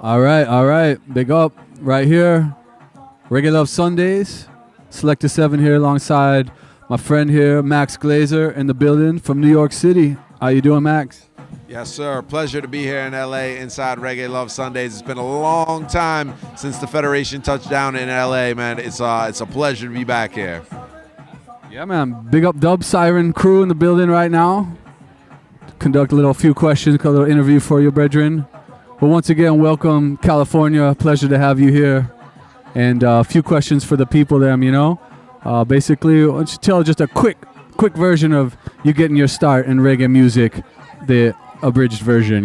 All right. Big up right here. Reggae Love Sundays. Selecta 7 here alongside my friend here, Max Glazer, in the building from New York City. How you doing, Max? Yes, sir. Pleasure to be here in LA inside Reggae Love Sundays. It's been a long time since the Federation touched down in LA, man. It's a pleasure to be back here. Yeah, man. Big up Dub Siren crew in the building right now. Conduct a few questions, a little interview for you, brethren. But once again, welcome, California. Pleasure to have you here. And a few questions for the people there, basically, why don't you tell just a quick version of you getting your start in reggae music, the abridged version,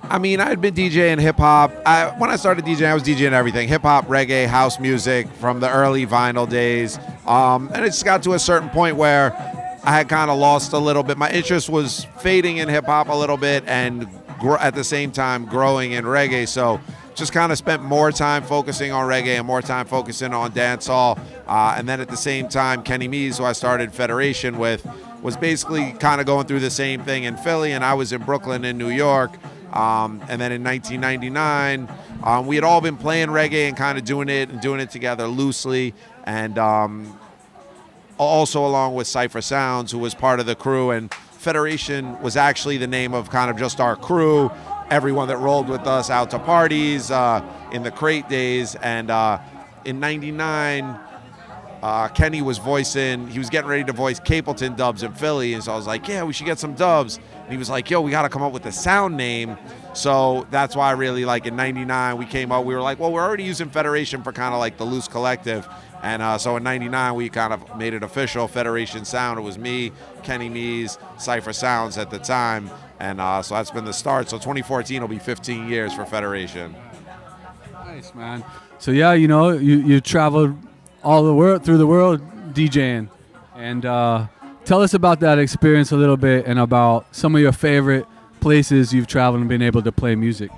I mean, I'd been DJing hip-hop. When I started DJing, I was DJing everything. Hip-hop, reggae, house music from the early vinyl days. And it just got to a certain point where I had kind of lost a little bit. My interest was fading in hip-hop a little bit and at the same time growing in reggae. So just kind of spent more time focusing on reggae and more time focusing on dancehall. And then at the same time, Kenny Mees, who I started Federation with, was basically kind of going through the same thing in Philly, and I was in Brooklyn in New York. And then in 1999, we had all been playing reggae and kind of doing it together loosely. And also along with Cypher Sounds, who was part of the crew. And Federation was actually the name of kind of just our crew, everyone that rolled with us out to parties in the crate days. And in 99, Kenny was he was getting ready to voice Capleton dubs in Philly. And so I was like, yeah, we should get some dubs. And he was like, yo, we got to come up with a sound name. So that's why really in 99 we were like, well, we're already using Federation for kind of like the loose collective. And so in 99 we kind of made it official, Federation Sound. It was me, Kenny Mees, Cypher Sounds at the time. And so that's been the start. So 2014 will be 15 years for Federation. Nice, man. So yeah, you traveled through the world DJing. And tell us about that experience a little bit and about some of your favorite places you've traveled and been able to play music.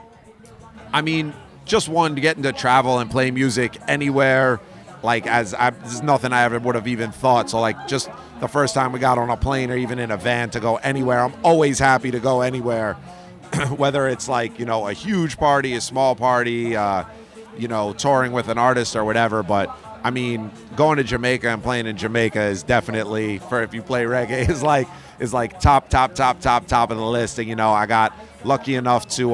I mean, just getting to travel and play music anywhere, this is nothing I ever would have even thought. So just the first time we got on a plane or even in a van to go anywhere, I'm always happy to go anywhere, whether it's a huge party, a small party, touring with an artist or whatever. But I mean, going to Jamaica and playing in Jamaica is definitely, for if you play reggae, is like top of the list. And I got lucky enough to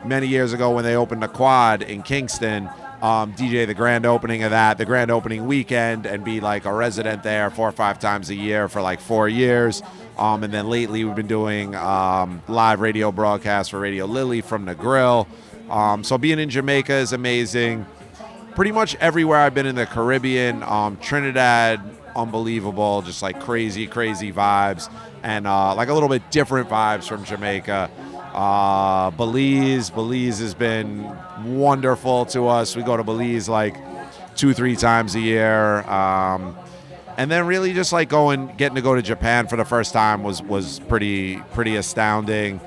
many years ago when they opened the Quad in Kingston, DJ the grand opening of that, the grand opening weekend, and be a resident there 4 or 5 times a year for 4 years. And then lately we've been doing live radio broadcasts for Radio Lily from the Grill. So being in Jamaica is amazing. Pretty much everywhere I've been in the Caribbean, Trinidad, unbelievable, just crazy vibes, and a little bit different vibes from Jamaica. Belize has been wonderful to us. We go to Belize 2-3 times a year. And then really just getting to go to Japan for the first time was pretty astounding.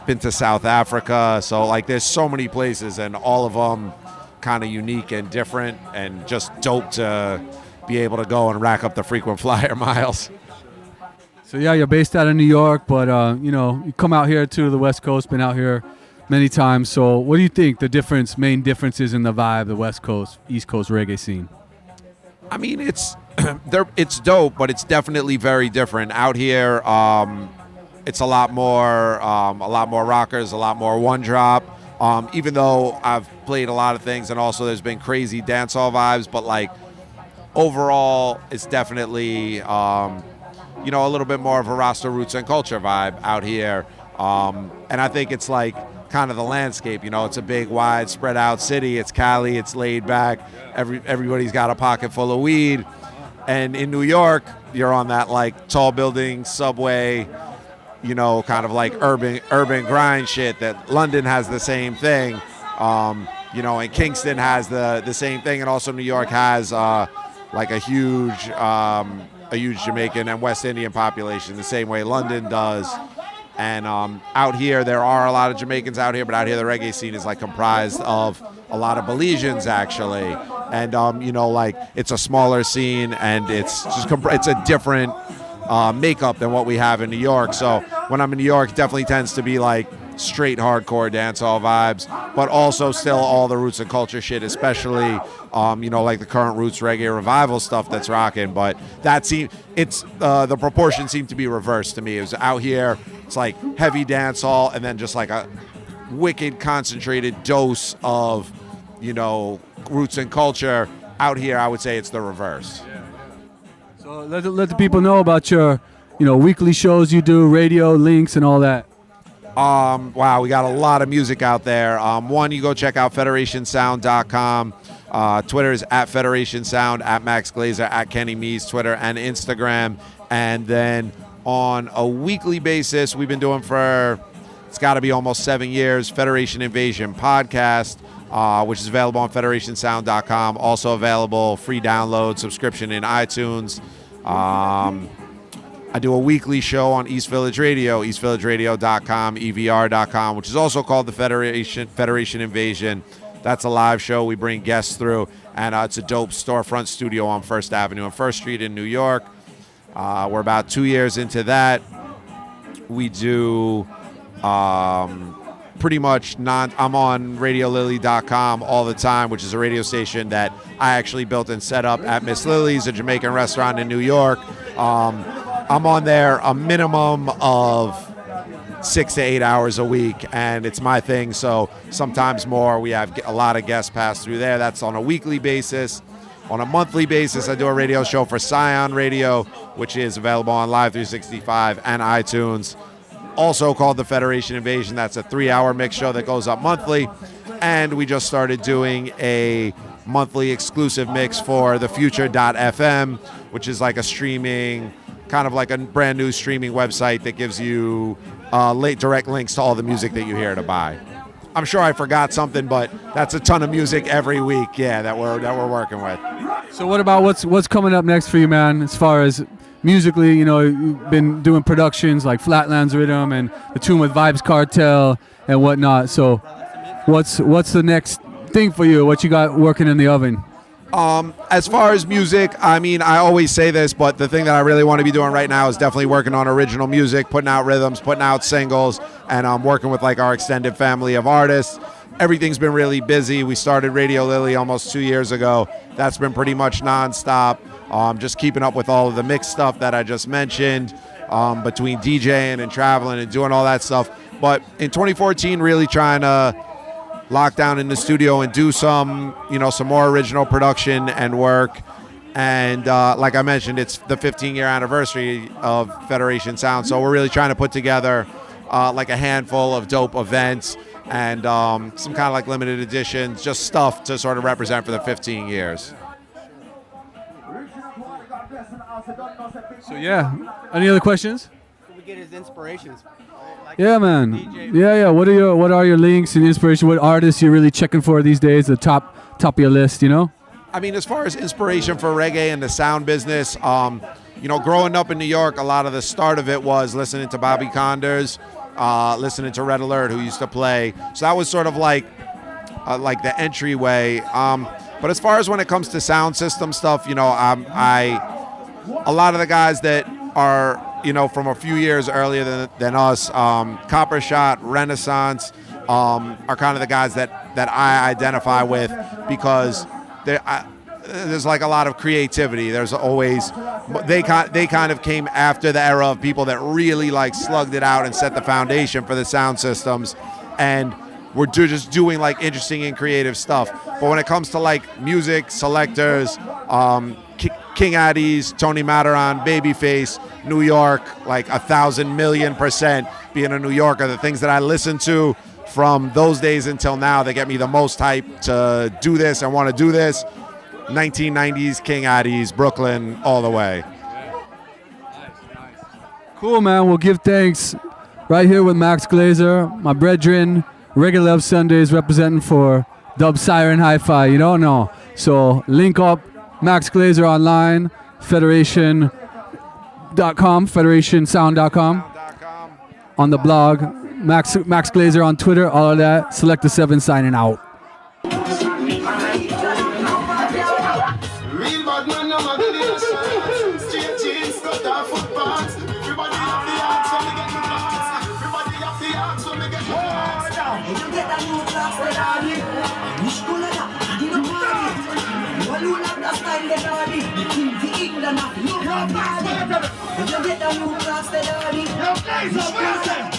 Been to South Africa, so there's so many places, and all of them kind of unique and different, and just dope to be able to go and rack up the frequent flyer miles. So yeah, you're based out of New York, but you come out here to the West Coast, been out here many times. So what do you think the main differences in the vibe, the West Coast, East Coast reggae scene? I mean, it's dope, but it's definitely very different out here. It's a lot more rockers, a lot more one drop. Even though I've played a lot of things, and also there's been crazy dancehall vibes, but overall, it's definitely a little bit more of a Rasta roots and culture vibe out here. And I think it's kind of the landscape. It's a big, wide, spread out city. It's Cali. It's laid back. Everybody's got a pocket full of weed. And in New York, you're on that tall building, subway, kind of urban grind shit that London has the same thing. And Kingston has the same thing. And also New York has a huge Jamaican and West Indian population the same way London does. And out here, there are a lot of Jamaicans out here, but out here the reggae scene is like comprised of a lot of Belizeans actually. And like it's a smaller scene, and it's just it's a different makeup than what we have in New York. So when I'm in New York, it definitely tends to be like straight hardcore dancehall vibes, but also still all the roots and culture shit, especially like the current roots reggae revival stuff that's rocking. But the proportions seem to be reversed to me. It was out here, it's like heavy dancehall, and then just like a wicked concentrated dose of roots and culture. Out here, I would say it's the reverse. So let the people know about your weekly shows you do, radio links and all that. Wow, we got a lot of music out there. One, you go check out federationsound.com. Twitter is at Federation Sound, at Max Glazer, at Kenny Mees, Twitter and Instagram. And then on a weekly basis, we've been doing it's got to be almost 7 years, Federation Invasion podcast, which is available on federationsound.com. Also available, free download, subscription in iTunes. I do a weekly show on East Village Radio, eastvillageradio.com, evr.com, which is also called the Federation Invasion. That's a live show. We bring guests through, and it's a dope storefront studio on First Avenue and First Street in New York. We're about 2 years into that. We do pretty much I'm on radiolily.com all the time, which is a radio station that I actually built and set up at Miss Lily's, a Jamaican restaurant in New York. I'm on there a minimum of 6 to 8 hours a week, and it's my thing, so sometimes more. We have a lot of guests pass through there. That's on a weekly basis. On a monthly basis, I do a radio show for Scion Radio, which is available on Live 365 and iTunes, also called the Federation Invasion. That's a 3-hour mix show that goes up monthly. And we just started doing a monthly exclusive mix for the Future.fm, which is like a streaming, kind of like a brand new streaming website that gives you direct links to all the music that you hear to buy. I'm sure I forgot something, but that's a ton of music every week, that we're working with. So what about what's coming up next for you, man, as far as musically? You've been doing productions like Flatlands Rhythm and the tune with Vibes Cartel and whatnot. So what's the next thing for you? What you got working in the oven? As far as music, I mean, I always say this, but the thing that I really want to be doing right now is definitely working on original music, putting out rhythms, putting out singles, and working with like our extended family of artists. Everything's been really busy. We started Radio Lily almost 2 years ago. That's been pretty much nonstop. Just keeping up with all of the mixed stuff that I just mentioned, between DJing and traveling and doing all that stuff. But in 2014, really trying to lock down in the studio and do some more original production and work. And like I mentioned, it's the 15-year anniversary of Federation Sound, so we're really trying to put together like a handful of dope events and some kind of like limited editions, just stuff to sort of represent for the 15 years. So yeah, any other questions? We get his inspirations. Yeah, man. DJ. Yeah. What are your links and inspiration? What artists you're really checking for these days? The top of your list, I mean, as far as inspiration for reggae and the sound business, growing up in New York, a lot of the start of it was listening to Bobby Condors, listening to Red Alert, who used to play. So that was sort of like the entryway. But as far as when it comes to sound system stuff, a lot of the guys that are from a few years earlier than us, Copper Shot, Renaissance, are kind of the guys that I identify with, because there's like a lot of creativity. There's always they kind of came after the era of people that really like slugged it out and set the foundation for the sound systems, and we're just doing like interesting and creative stuff. But when it comes to like music, selectors, King Addies, Tony Matterhorn, Babyface, New York, like 1,000,000,000% being a New Yorker, the things that I listen to from those days until now that get me the most hype to do this and want to do this. 1990s King Addies, Brooklyn, all the way. Cool, man. We'll give thanks right here with Max Glazer, my brethren, Reggae Love Sundays representing for Dub Siren HiFi, No. So link up Max Glazer online, federation.com, federationsound.com. on the blog. Max Glazer on Twitter, all of that. Selecta 7 signing out. Real bad man, no motivation. Straight jeans, cut off footpaths. Everybody have the arts when we get the blocks. Everybody have the arts when we get the blocks. You get a new class, they are it. Wish to let up, you don't want it. Well, you love the style, they are it. The king, the England, you don't want it. You get a new class, they are it. Wish to let up.